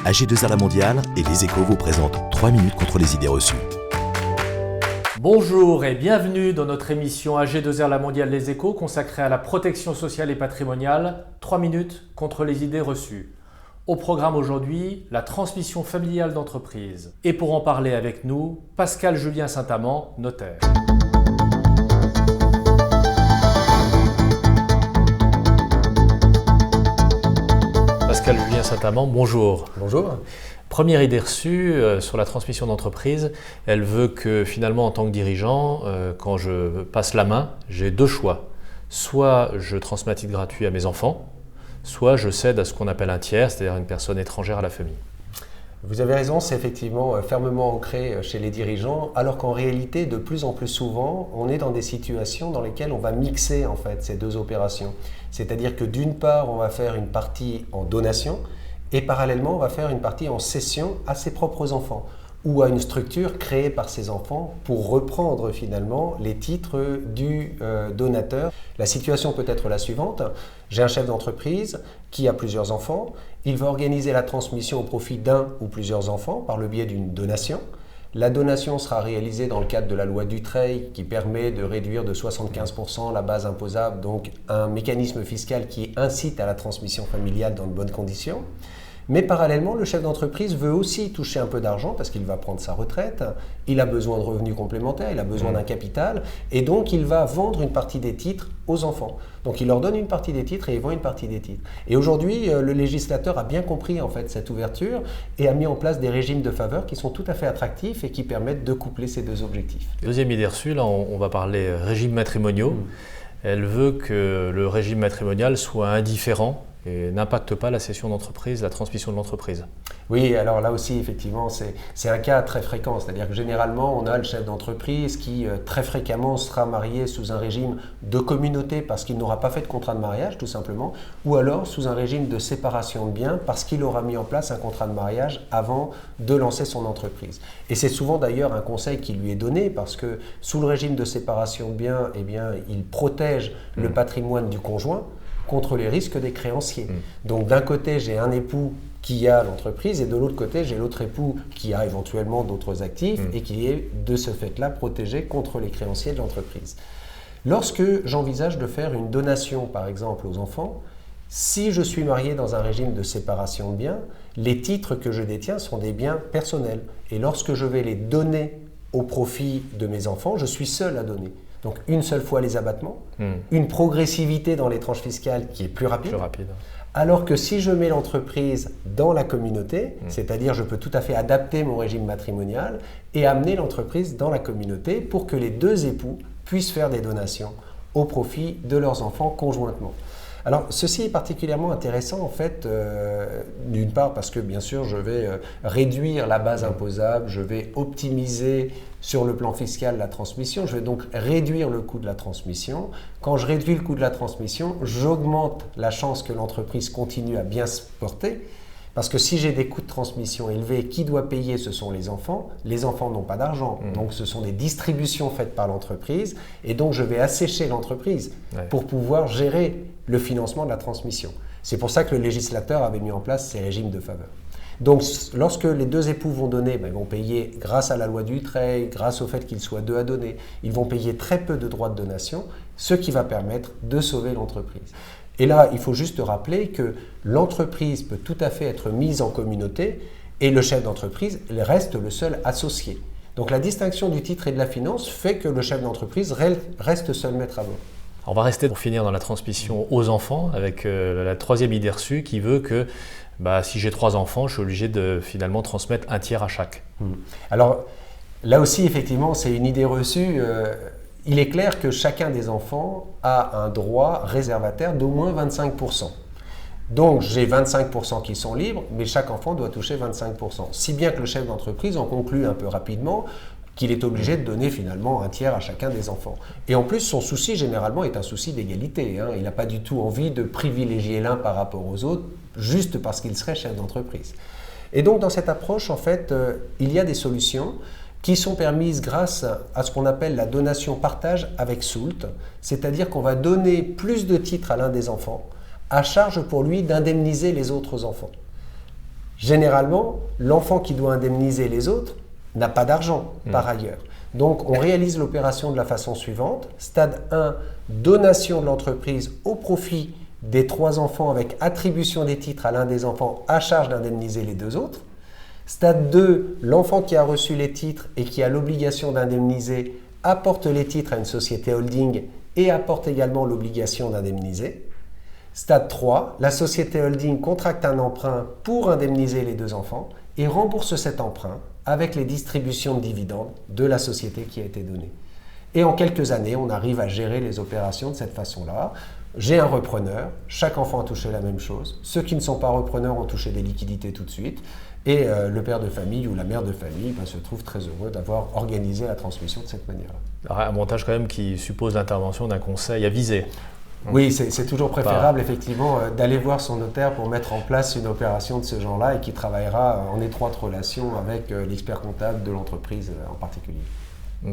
AG2R La Mondiale et Les Échos vous présentent 3 minutes contre les idées reçues. Bonjour et bienvenue dans notre émission AG2R La Mondiale Les Échos consacrée à la protection sociale et patrimoniale, 3 minutes contre les idées reçues. Au programme aujourd'hui, la transmission familiale d'entreprise. Et pour en parler avec nous, Pascal Julien Saint-Amand, notaire. Pascal Julien Saint-Amand, bonjour. Bonjour. Première idée reçue sur la transmission d'entreprise, elle veut que finalement en tant que dirigeant, quand je passe la main, j'ai deux choix. Soit je transmets à titre gratuit à mes enfants, soit je cède à ce qu'on appelle un tiers, c'est-à-dire une personne étrangère à la famille. Vous avez raison, c'est effectivement fermement ancré chez les dirigeants, alors qu'en réalité, de plus en plus souvent, on est dans des situations dans lesquelles on va mixer en fait ces deux opérations. C'est-à-dire que d'une part, on va faire une partie en donation et parallèlement, on va faire une partie en cession à ses propres enfants ou à une structure créée par ses enfants pour reprendre finalement les titres du donateur. La situation peut être la suivante. J'ai un chef d'entreprise qui a plusieurs enfants. Il va organiser la transmission au profit d'un ou plusieurs enfants par le biais d'une donation. La donation sera réalisée dans le cadre de la loi Dutreil qui permet de réduire de 75% la base imposable, donc un mécanisme fiscal qui incite à la transmission familiale dans de bonnes conditions. Mais parallèlement, le chef d'entreprise veut aussi toucher un peu d'argent parce qu'il va prendre sa retraite, il a besoin de revenus complémentaires, il a besoin d'un capital et donc il va vendre une partie des titres aux enfants. Donc il leur donne une partie des titres et il vend une partie des titres. Et aujourd'hui, le législateur a bien compris en fait cette ouverture et a mis en place des régimes de faveur qui sont tout à fait attractifs et qui permettent de coupler ces deux objectifs. Deuxième idée reçue, là on va parler régimes matrimoniaux. Elle veut que le régime matrimonial soit indifférent et n'impacte pas la cession d'entreprise, la transmission de l'entreprise. Oui, alors là aussi, effectivement, c'est un cas très fréquent. C'est-à-dire que généralement, on a le chef d'entreprise qui très fréquemment sera marié sous un régime de communauté parce qu'il n'aura pas fait de contrat de mariage, tout simplement, ou alors sous un régime de séparation de biens parce qu'il aura mis en place un contrat de mariage avant de lancer son entreprise. Et c'est souvent d'ailleurs un conseil qui lui est donné parce que sous le régime de séparation de biens, eh bien, il protège le patrimoine du conjoint contre les risques des créanciers. Donc d'un côté, j'ai un époux qui a l'entreprise et de l'autre côté, j'ai l'autre époux qui a éventuellement d'autres actifs et qui est de ce fait-là protégé contre les créanciers de l'entreprise. Lorsque j'envisage de faire une donation, par exemple, aux enfants, si je suis marié dans un régime de séparation de biens, les titres que je détiens sont des biens personnels. Et lorsque je vais les donner au profit de mes enfants, je suis seul à donner. Donc une seule fois les abattements, une progressivité dans les tranches fiscales qui est plus rapide. Alors que si je mets l'entreprise dans la communauté, c'est-à-dire je peux tout à fait adapter mon régime matrimonial et amener l'entreprise dans la communauté pour que les deux époux puissent faire des donations au profit de leurs enfants conjointement. Alors, ceci est particulièrement intéressant en fait, d'une part parce que bien sûr je vais réduire la base imposable, je vais optimiser sur le plan fiscal la transmission, je vais donc réduire le coût de la transmission. Quand je réduis le coût de la transmission, j'augmente la chance que l'entreprise continue à bien se porter. Parce que si j'ai des coûts de transmission élevés, qui doit payer? Ce sont les enfants. Les enfants n'ont pas d'argent. Donc ce sont des distributions faites par l'entreprise. Et donc je vais assécher l'entreprise pour pouvoir gérer le financement de la transmission. C'est pour ça que le législateur avait mis en place ces régimes de faveur. Donc lorsque les deux époux vont donner, ils vont payer grâce à la loi Dutreil, grâce au fait qu'ils soient deux à donner, ils vont payer très peu de droits de donation, ce qui va permettre de sauver l'entreprise. Et là, il faut juste rappeler que l'entreprise peut tout à fait être mise en communauté et le chef d'entreprise reste le seul associé. Donc la distinction du titre et de la finance fait que le chef d'entreprise reste seul maître à bord. On va rester pour finir dans la transmission aux enfants avec la troisième idée reçue qui veut que si j'ai 3 enfants, je suis obligé de finalement transmettre un tiers à chaque. Alors là aussi, effectivement, c'est une idée reçue. Il est clair que chacun des enfants a un droit réservataire d'au moins 25%. Donc j'ai 25% qui sont libres, mais chaque enfant doit toucher 25%. Si bien que le chef d'entreprise en conclut un peu rapidement qu'il est obligé de donner finalement un tiers à chacun des enfants. Et en plus, son souci généralement est un souci d'égalité. Il n'a pas du tout envie de privilégier l'un par rapport aux autres, juste parce qu'il serait chef d'entreprise. Et donc dans cette approche, en fait, il y a des solutions qui sont permises grâce à ce qu'on appelle la donation-partage avec soult, c'est-à-dire qu'on va donner plus de titres à l'un des enfants, à charge pour lui d'indemniser les autres enfants. Généralement, l'enfant qui doit indemniser les autres n'a pas d'argent par ailleurs. Donc, on réalise l'opération de la façon suivante. Stade 1, donation de l'entreprise au profit des 3 enfants avec attribution des titres à l'un des enfants à charge d'indemniser les 2 autres. Stade 2, l'enfant qui a reçu les titres et qui a l'obligation d'indemniser apporte les titres à une société holding et apporte également l'obligation d'indemniser. Stade 3, la société holding contracte un emprunt pour indemniser les 2 enfants et rembourse cet emprunt avec les distributions de dividendes de la société qui a été donnée. Et en quelques années, on arrive à gérer les opérations de cette façon-là. J'ai un repreneur, chaque enfant a touché la même chose. Ceux qui ne sont pas repreneurs ont touché des liquidités tout de suite. Et le père de famille ou la mère de famille se trouve très heureux d'avoir organisé la transmission de cette manière-là. Un montage quand même qui suppose l'intervention d'un conseil avisé. Oui, c'est toujours préférable effectivement d'aller voir son notaire pour mettre en place une opération de ce genre-là et qui travaillera en étroite relation avec l'expert comptable de l'entreprise en particulier.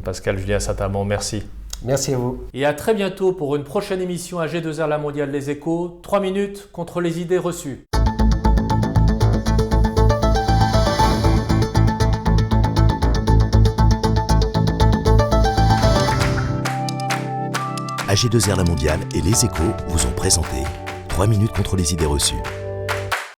Pascal Julien Saint-Amand, merci. Merci à vous. Et à très bientôt pour une prochaine émission AG2R La Mondiale Les Échos, 3 minutes contre les idées reçues. AG2R La Mondiale et Les Échos vous ont présenté 3 minutes contre les idées reçues.